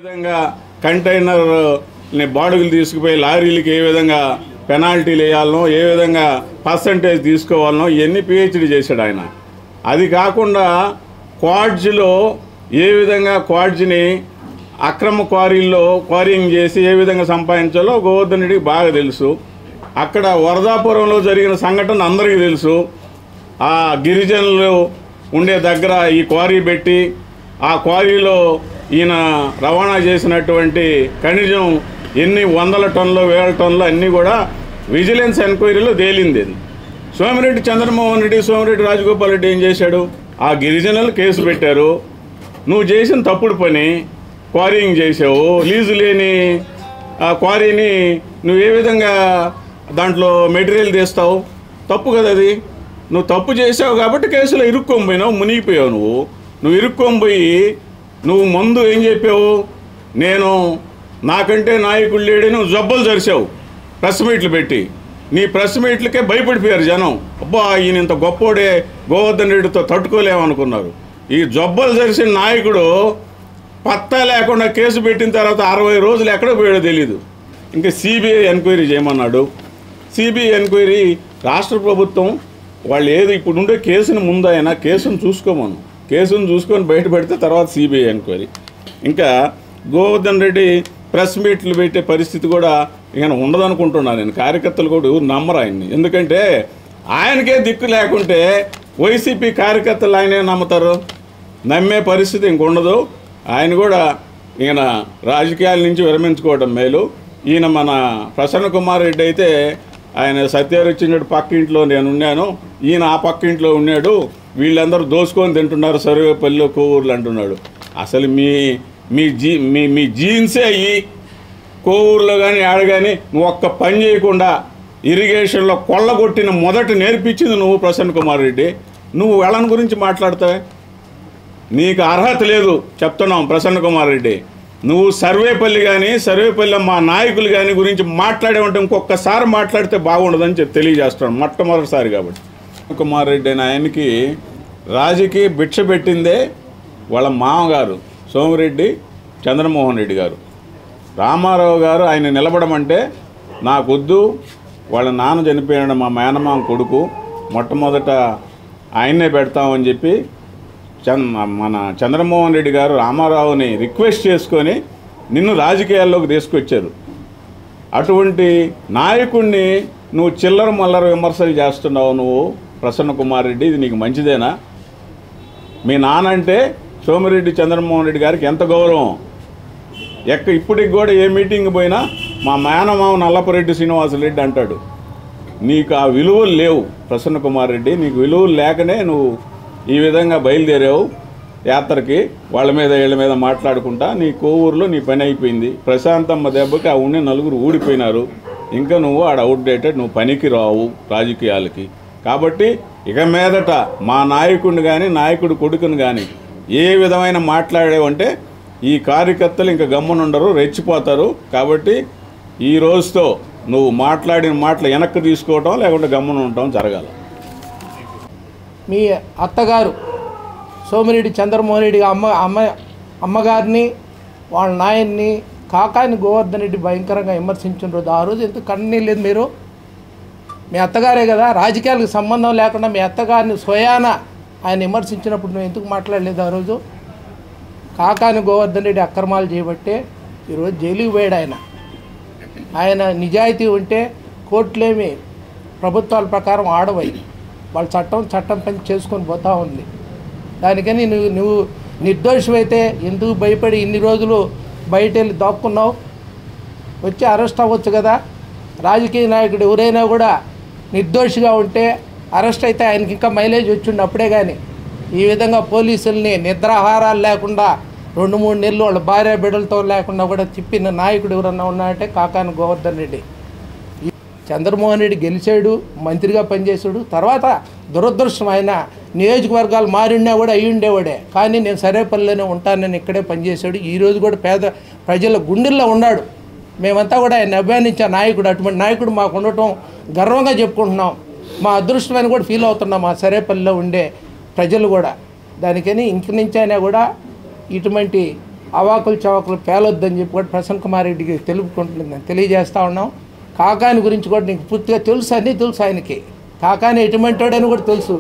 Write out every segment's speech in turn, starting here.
విధంగా కంటైనర్ని బాడుగులు తీసుకుపోయి లారీలకి ఏ విధంగా పెనాల్టీలు వేయాలనో, ఏ విధంగా పర్సంటేజ్ తీసుకోవాలనో ఇవన్నీ పిహెచ్డి చేశాడు ఆయన. అది కాకుండా క్వాడ్జ్లో ఏ విధంగా క్వాడ్జ్ని అక్రమ క్వారీల్లో క్వారీయింగ్ చేసి ఏ విధంగా సంపాదించాలో గోవర్ధన్ రెడ్డికి బాగా తెలుసు. అక్కడ వరదాపురంలో జరిగిన సంఘటన అందరికీ తెలుసు. ఆ గిరిజనులు ఉండే దగ్గర ఈ క్వారీ పెట్టి ఆ క్వారీలో ఈయన రవాణా చేసినటువంటి ఖనిజం ఎన్ని వందల టన్నులు, వేల టన్నులు అన్నీ కూడా విజిలెన్స్ ఎంక్వైరీలో తేలింది. సోమిరెడ్డి చంద్రమోహన్ రెడ్డి, సోమిరెడ్డి రాజగోపాల్ రెడ్డి ఏం చేశాడు? ఆ గిరిజనులు కేసు పెట్టారు. నువ్వు చేసిన తప్పుడు పని, క్వారీయింగ్ చేసావు. లీజు లేని ఆ క్వారీని నువ్వు ఏ విధంగా దాంట్లో మెటీరియల్ తీస్తావు? తప్పు కదా అది. నువ్వు తప్పు చేసావు కాబట్టి కేసులో ఇరుక్కొని పోయినావు, మునిగిపోయావు. నువ్వు ఇరుక్కొని పోయి నువ్వు ముందు ఏం చెప్పావు? నేను నాకంటే నాయకుడు లేడని నువ్వు జబ్బలు జరిసావు ప్రెస్ మీట్లు పెట్టి. నీ ప్రెస్ మీట్లకే భయపడిపోయారు జనం. అబ్బా ఈయన ఇంత గొప్పోడే, గోవర్ధన్ రెడ్డితో తట్టుకోలేమనుకున్నారు. ఈ జబ్బలు జరిసిన నాయకుడు పత్తా లేకుండా కేసు పెట్టిన తర్వాత 60 రోజులు ఎక్కడ పోయాడో తెలీదు. ఇంకా సిబిఐ ఎంక్వైరీ చేయమన్నాడు. సిబిఐ ఎంక్వైరీ రాష్ట్ర ప్రభుత్వం వాళ్ళు ఏది ఇప్పుడు ఉండే కేసుని ముందు అయినా కేసును చూసుకోమను, కేసును చూసుకొని బయటపెడితే తర్వాత సిబిఐ ఎంక్వైరీ. ఇంకా గోవర్ధన్ రెడ్డి ప్రెస్ మీట్లు పెట్టే పరిస్థితి కూడా ఇక ఉండదనుకుంటున్నాను నేను. కార్యకర్తలు కూడా నమ్మరు ఆయన్ని. ఎందుకంటే ఆయనకే దిక్కు లేకుంటే వైసీపీ కార్యకర్తలు ఆయనే నమ్ముతారు. నమ్మే పరిస్థితి ఇంక ఉండదు. ఆయన కూడా ఈయన రాజకీయాల నుంచి విరమించుకోవడం మేలు. ఈయన మన ప్రసన్న కుమార్ రెడ్డి అయితే ఆయన సత్యారిచ్చినట్టు పక్కింట్లో నేను ఉన్నాను, ఈయన ఆ పక్కింట్లో ఉన్నాడు, వీళ్ళందరూ దోసుకొని తింటున్నారు సర్వేపల్లిలో, కోవూరులు అంటున్నాడు. అసలు మీ జీన్సే అయ్యి కోవూరులో కానీ ఆడ కానీ నువ్వు ఒక్క పని చేయకుండా ఇరిగేషన్లో కొల్లగొట్టిన మొదట నేర్పించింది నువ్వు ప్రసన్న కుమార్ రెడ్డి. నువ్వు వెళ్ళని గురించి మాట్లాడతావే? నీకు అర్హత లేదు చెప్తున్నాం ప్రసన్న కుమార్ రెడ్డి. నువ్వు సర్వేపల్లి మా నాయకులు కానీ గురించి మాట్లాడేమంటే ఇంకొకసారి మాట్లాడితే బాగుండదని తెలియజేస్తున్నాను మొట్టమొదటిసారి. కాబట్టి కుమార్ రెడ్డి అని ఆయనకి రాజకీయ భిక్ష పెట్టిందే వాళ్ళ మామగారు సోమిరెడ్డి చంద్రమోహన్ రెడ్డి గారు. రామారావు గారు ఆయన నిలబడమంటే నాకొద్దు, వాళ్ళ నాన్న చనిపోయాడు, మా మేనమామ కొడుకు, మొట్టమొదట ఆయన్నే పెడతామని చెప్పి మన చంద్రమోహన్ రెడ్డి గారు రామారావుని రిక్వెస్ట్ చేసుకొని నిన్ను రాజకీయాల్లోకి తీసుకొచ్చారు. అటువంటి నాయకుడిని నువ్వు చిల్లర మల్లర విమర్శలు చేస్తున్నావు నువ్వు ప్రసన్న కుమార్ రెడ్డి. ఇది నీకు మంచిదేనా? మీ నాన్న అంటే సోమిరెడ్డి చంద్రమోహన్ రెడ్డి గారికి ఎంత గౌరవం. ఇప్పటికి కూడా ఏ మీటింగ్ పోయినా మా మేనమామ నల్లపరెడ్డి శ్రీనివాసరెడ్డి అంటాడు. నీకు ఆ విలువలు లేవు ప్రసన్న కుమార్ రెడ్డి. నీకు విలువలు లేకనే నువ్వు ఈ విధంగా బయలుదేరావు యాత్రకి. వీళ్ళ మీద మాట్లాడుకుంటా నీ కోవూరులో నీ పని అయిపోయింది. ప్రశాంతమ్మ దెబ్బకి ఆ ఉండే నలుగురు ఊడిపోయినారు. ఇంకా నువ్వు ఆడ అవుట్డేటెడ్, నువ్వు పనికి రావు రాజకీయాలకి. కాబట్టి ఇక మీదట మా నాయకుడిని కానీ నాయకుడి కొడుకుని కానీ ఏ విధమైన మాట్లాడేవంటే ఈ కార్యకర్తలు ఇంకా గమ్మునుండరు, రెచ్చిపోతారు. కాబట్టి ఈ రోజుతో నువ్వు మాట్లాడిన మాటలు వెనక్కి తీసుకోవటం లేకుంటే గమ్మున ఉండటం జరగాలి. మీ అత్తగారు సోమిరెడ్డి చంద్రమోహన్ రెడ్డి అమ్మగారిని, వాళ్ళ నాయన్ని, కాకాని గోవర్ధన్ రెడ్డి భయంకరంగా విమర్శించిన రోజు ఆ రోజు ఎందుకు కన్నీళ్ళు లేదు? మీరు మీ అత్తగారే కదా, రాజకీయాలకు సంబంధం లేకుండా మీ అత్తగారిని స్వయాన ఆయన విమర్శించినప్పుడు నువ్వు ఎందుకు మాట్లాడలేదు ఆ రోజు? కాకాని గోవర్ధన్ రెడ్డి అక్రమాలు చేయబట్టే ఈరోజు జైలుకి పోయాడు ఆయన. ఆయన నిజాయితీ ఉంటే కోర్టులేమి ప్రభుత్వాల ప్రకారం ఆడవై, వాళ్ళ చట్టం పని చేసుకొని పోతూ ఉంది. దానికని నువ్వు నిర్దోషమైతే ఎందుకు భయపడి ఇన్ని రోజులు బయట వెళ్ళి దాక్కున్నావు? వచ్చి అరెస్ట్ అవ్వచ్చు కదా. రాజకీయ నాయకుడు ఎవరైనా కూడా నిర్దోషిగా ఉంటే అరెస్ట్ అయితే ఆయనకి ఇంకా మైలేజ్ వచ్చిండు అప్పుడే. కానీ ఈ విధంగా పోలీసుల్ని నిద్రాహారాలు లేకుండా 2-3 నెలలు వాళ్ళ భార్య బిడ్డలతో లేకుండా కూడా తిప్పిన నాయకుడు ఎవరన్నా ఉన్నాయంటే కాకాని గోవర్ధన్ రెడ్డి. చంద్రమోహన్ రెడ్డి గెలిచాడు, మంత్రిగా పనిచేశాడు. తర్వాత దురదృష్టం ఆయన నియోజకవర్గాలు మారినా కూడా అయ్యి ఉండేవాడే. కానీ నేను సరేపల్లిలోనే ఉంటానని ఇక్కడే పనిచేశాడు. ఈరోజు కూడా పేద ప్రజల గుండెల్లో ఉన్నాడు. మేమంతా కూడా ఆయన అభిమానించే నాయకుడు. అటువంటి నాయకుడు మాకు ఉండటం గర్వంగా చెప్పుకుంటున్నాం. మా అదృష్టమని కూడా ఫీల్ అవుతున్నాం మా సరేపల్లిలో ఉండే ప్రజలు కూడా. దానికని ఇంక నుంచి అయినా కూడా ఇటువంటి అవాకులు చవాకులు పేలొద్దని చెప్పి కూడా ప్రసన్న కుమార్ రెడ్డికి తెలియజేస్తూ ఉన్నాం. కాకాని గురించి కూడా నీకు పూర్తిగా తెలుసు, అన్నీ తెలుసు ఆయనకి. కాకాని ఎటువంటివాడని కూడా తెలుసు.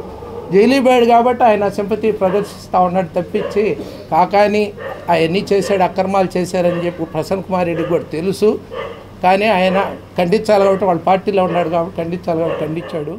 జైలు పోయాడు కాబట్టి ఆయన సింపతి ప్రదర్శిస్తూ ఉన్నాడు తప్పించి కాకాని అవన్నీ చేశాడు, అక్రమాలు చేశారని చెప్పి ప్రసన్న కుమార్ రెడ్డికి కూడా తెలుసు. కానీ ఆయన ఖండించాలి కాబట్టి వాళ్ళ పార్టీలో ఉన్నాడు కాబట్టి ఖండించాలి కాబట్టి ఖండించాడు.